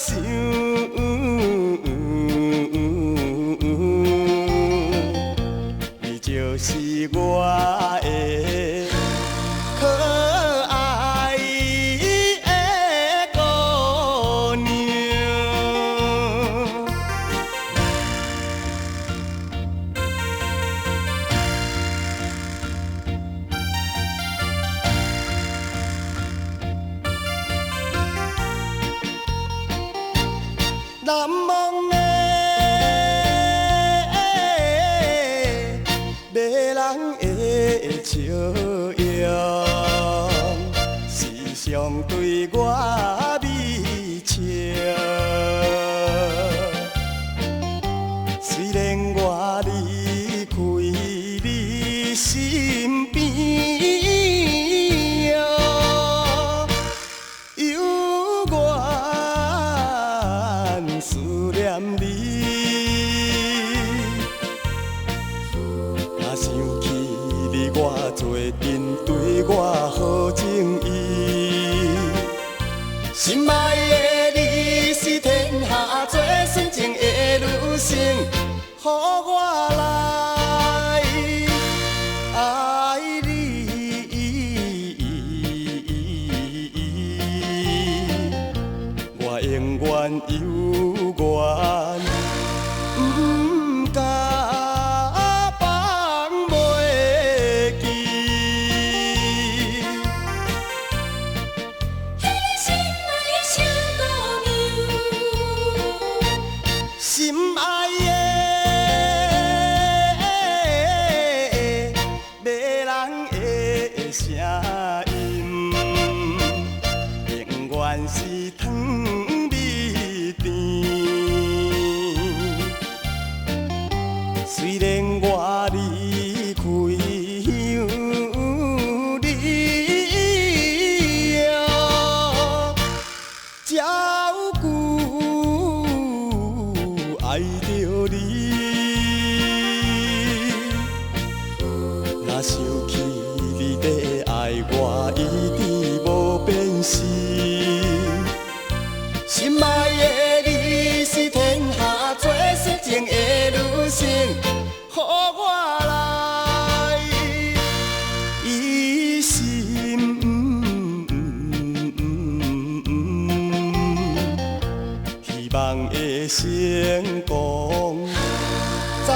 想，你就是我的可爱的姑娘。难忘的迷人的笑容，时常对我微笑。虽然我离开你身边，犹原思念你。若想起你，我做阵对我好情意。心爱的你是天下最纯情的女性，予我来爱你。我永远犹原不敢放袂记。迄个心爱的小姑娘，心爱的迷人的声音，永远是糖蜜甜。虽然我离开你哦，照顾爱着你。若想起你在爱我，一直无变心。心爱的你是天下最纯情的女性，予我来一心。希望会成功，早